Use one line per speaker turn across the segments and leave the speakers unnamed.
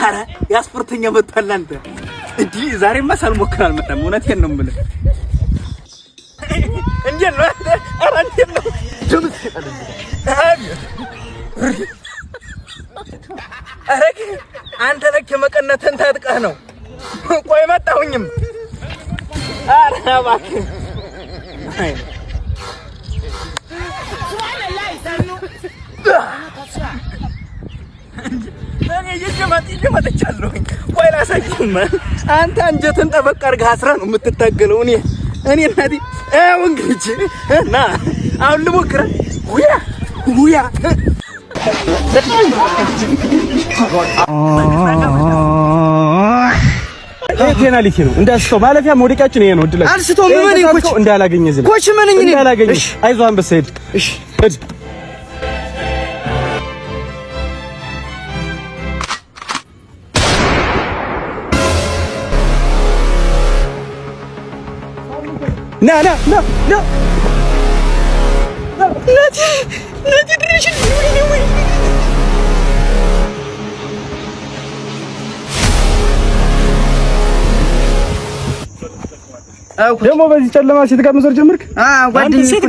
አረ ያስፖርተኛ መጥቷል አንተ እንዴ ዛሬማ ሳልሞክር አልመጣም እውነቴን ነው የምልህ እንዴት ነው አረ እንዴት ነው ድምጽ አረ አንተ ለክ መቀነተን ታጥቀህ ነው ቆይ መጣሁኝም አረ እባክህ አይ ይጀመጥቻለሁ ቆይ ላሳይህም አንተ አንጀትን ጠበቅ አድርገህ አስራ ነው የምትታገለው እኔ እናቴ እንግዲህ እና አሁን ልሞክር ውያ
ቴና ሊኪሩ እንዳስቶ ማለፊያ መውደቂያችን ይሄ ነው እድል
አንስቶ ምን ይቆጭ
እንዳላገኘ ዝም
ኮች ምን እንግዲህ
እንዳላገኘ አይዞህ አንበሳ ሂድ እሺ ሂድ ና ናቲ ድረሽን ወይ ደግሞ በዚህ ጨለማ ሴት ጋር መዞር ጀመርክ?
ጓደኛዬ ሴት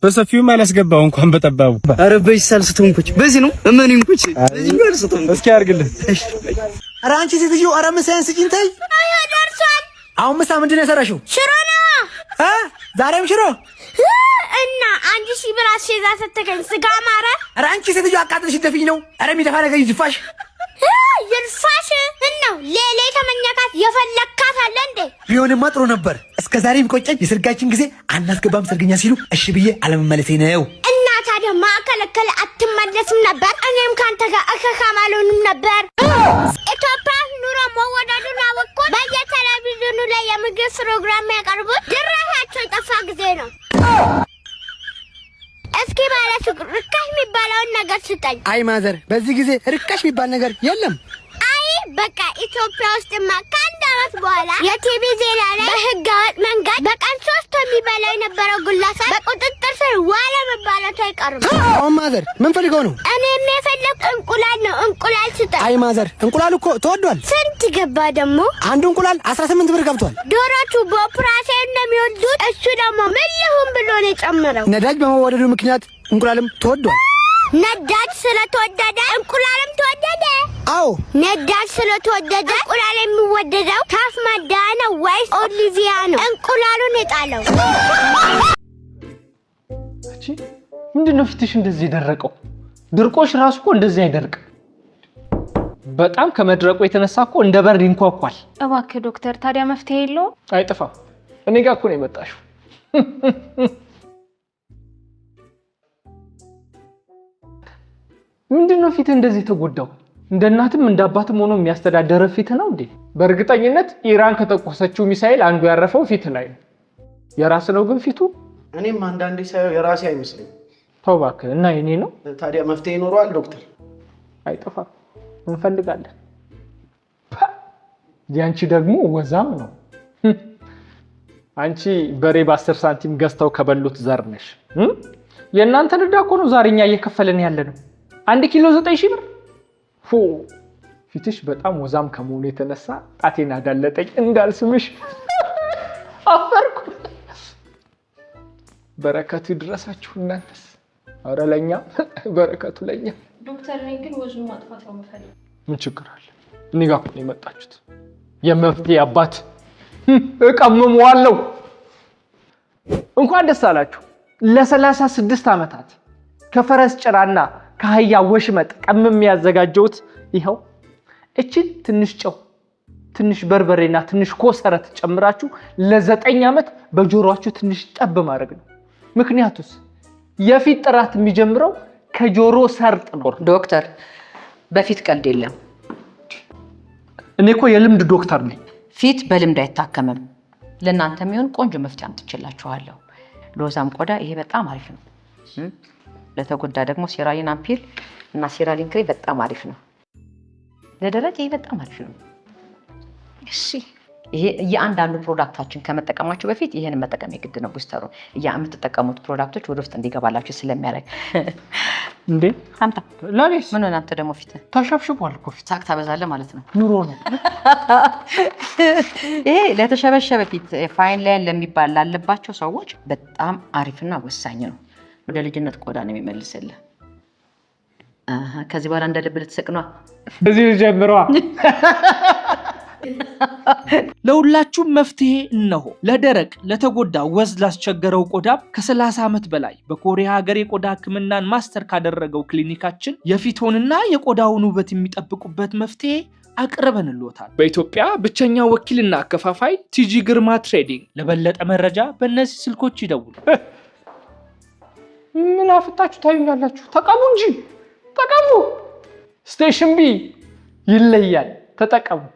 በሰፊውም አላስገባው እንኳን በጠባቡ።
ኧረ በዚህ ሳልስተውንኩች በዚህ ነው እመኑኝኩች በዚህ ጋር ስተውንኩ
እስኪ አድርግልህ።
ኧረ አንቺ ሴትዮ ኧረ ምሳዬን ስጪኝ ተይ።
አይ ደርሷል።
አሁን ምሳ ምንድን ነው የሰራሽው?
ሽሮ ነው።
ዛሬም ሽሮ
እና 1000 ብር አስይዛ ሰተከኝ ስጋ ማረ።
ኧረ አንቺ ሴትዮ አቃጥልሽ ደፍኝ ነው። ኧረ የሚደፋ ነገር ይድፋሽ
ይድፋሽ ነው። ሌላ የተመኘካት የፈለካት አለ እንዴ?
ቢሆንማ ጥሩ ነበር። እስከ ዛሬ የሚቆጨኝ የሰርጋችን ጊዜ አናስገባም ሰርገኛ ሲሉ እሺ ብዬ አለመመለሴ ነው።
እና ታዲያ ማከለከለ አትመለስም ነበር? እኔም ካንተ ጋር አከካም አልሆንም ነበር። ኢትዮጵያ ኑሮ መወደዱን አወቅኩት። በየቴሌቪዥኑ ላይ የምግብ ፕሮግራም ያቀርቡት ድራሻቸው የጠፋ ጊዜ ነው። እስኪ ማለት ርካሽ የሚባለውን ነገር ስጠኝ።
አይ ማዘር በዚህ ጊዜ ርካሽ የሚባል ነገር የለም።
አይ በቃ ኢትዮጵያ ውስጥማ ከአንድ ዓመት በኋላ የቲቪ ዜና ላይ በህገወጥ መንገድ በቀን 3 የሚበላው የነበረው ግለሰብ በቁጥጥር ስር ዋለ መባላቱ አይቀርም።
አሁን ማዘር ምን ፈልገው ነው?
እኔም የፈለኩት እንቁላል ነው። እንቁላል ስጠኝ።
አይ ማዘር እንቁላል እኮ ተወዷል።
ስንት ገባ ደግሞ?
አንዱ እንቁላል 18 ብር ገብቷል።
ዶሮቹ በኦፕራሲዮን እንደሚወዱት እሱ ደግሞ ምን ይሁን ብሎ ነው የጨመረው።
ነዳጅ በመወደዱ ምክንያት እንቁላልም ተወዷል።
ነዳጅ ስለተወደደ እንቁላልም ተወደደ?
አዎ
ነዳጅ ስለተወደደ እንቁላል የሚወደደው ታፍ ማዳ ነው ወይስ ኦሊቪያ ነው እንቁላሉን የጣለው?
እቺ ምንድነው ፊትሽ እንደዚህ ደረቀው? ድርቆሽ ራሱ እኮ እንደዚህ አይደርቅ። በጣም ከመድረቁ የተነሳ እኮ እንደ በር ይንኳኳል።
እባክህ ዶክተር ታዲያ መፍትሄ የለውም?
አይጠፋም። እኔ ጋር እኮ ነው የመጣሽው። ምንድነው ፊት እንደዚህ ተጎዳው? እንደ እናትም እንደ አባትም ሆኖ የሚያስተዳደር ፊት ነው እንዴ? በእርግጠኝነት ኢራን ከተቆሰችው ሚሳኤል አንዱ ያረፈው ፊት ላይ ነው። የራስ ነው ግን ፊቱ?
እኔም አንዳንዴ ሳይው የራሴ አይመስልኝ።
ተው እባክህ። እና የኔ ነው?
ታዲያ መፍትሄ ይኖረዋል ዶክተር?
አይጠፋም። እንፈልጋለን። ያንቺ ደግሞ ወዛም ነው። አንቺ በሬ በ10 ሳንቲም ገዝተው ከበሉት ዘር ነሽ። የእናንተ ልዳ እኮ ነው ዛሬኛ እየከፈለን ያለ ነው። 1 ኪሎ 9000 ብር። ፊትሽ በጣም ወዛም ከመሆኑ የተነሳ ጣቴና ዳለጠኝ እንዳልስምሽ አፈርኩ። በረከቱ ይድረሳችሁ እናንተስ። አረ ለኛ በረከቱ ለኛ።
ዶክተር ነኝ ግን ወዙን ማጥፋት ነው የምፈልገው።
ምን ችግር አለ? እኔ ጋር ነው የመጣችሁት። የመፍትሄ አባት እቀምመዋለሁ። እንኳን ደስ አላችሁ። ለ36 ዓመታት ከፈረስ ጭራና ከአህያ ወሽመጥ ቀምም ያዘጋጀሁት ይኸው እቺን ትንሽ ጨው፣ ትንሽ በርበሬና ትንሽ ኮሰረት ጨምራችሁ ለ9 ዓመት በጆሮአችሁ ትንሽ ጠብ ማድረግ ነው። ምክንያቱስ የፊት ጥራት የሚጀምረው ከጆሮ ሰርጥ ነው።
ዶክተር በፊት ቀልድ የለም።
እኔ እኮ የልምድ ዶክተር ነኝ።
ፊት በልምድ አይታከምም። ለእናንተ የሚሆን ቆንጆ መፍትሄ አምጥቼላችኋለሁ። ሎዛም ቆዳ ይሄ በጣም አሪፍ ነው። ለተጎዳ ደግሞ ሴራሊን አምፒል እና ሴራሊን ክሬም በጣም አሪፍ ነው። ለደረቅ ይሄ በጣም አሪፍ ነው። እሺ ይሄ የአንዳንዱ ፕሮዳክታችን ከመጠቀማችሁ በፊት ይሄን መጠቀም የግድ ነው። ቡስተሩ የምትጠቀሙት ፕሮዳክቶች ወደ ውስጥ እንዲገባላችሁ ስለሚያደርግ
እንዴ
አምጣ
ለኔስ
ምን ሆነ? አንተ ደግሞ ፊት
ተሸብሽቧል እኮ ፊት
ሳቅ ታበዛለህ ማለት ነው።
ኑሮ ነው
ይሄ ለተሸበሸበ ፊት ፋይን ላይን ለሚባል ላለባቸው ሰዎች በጣም አሪፍና ወሳኝ ነው። ወደ ልጅነት ቆዳ ነው የሚመልስልህ። ከዚህ በኋላ እንደ ልብ ልትስቅ ነው።
እዚህ ጀምሯ
ለሁላችሁም መፍትሄ እነሆ። ለደረቅ ለተጎዳ ወዝ ላስቸገረው ቆዳ ከ30 ዓመት በላይ በኮሪያ ሀገር የቆዳ ሕክምናን ማስተር ካደረገው ክሊኒካችን የፊቶንና የቆዳውን ውበት የሚጠብቁበት መፍትሄ አቅርበንልዎታል። በኢትዮጵያ ብቸኛው ወኪልና አከፋፋይ ቲጂ ግርማ ትሬዲንግ። ለበለጠ መረጃ በእነዚህ ስልኮች ይደውሉ።
ምን አፍጣችሁ ታዩኛላችሁ? ተቀሙ እንጂ ተቀሙ። ስቴሽን ቢ ይለያል። ተጠቀሙት።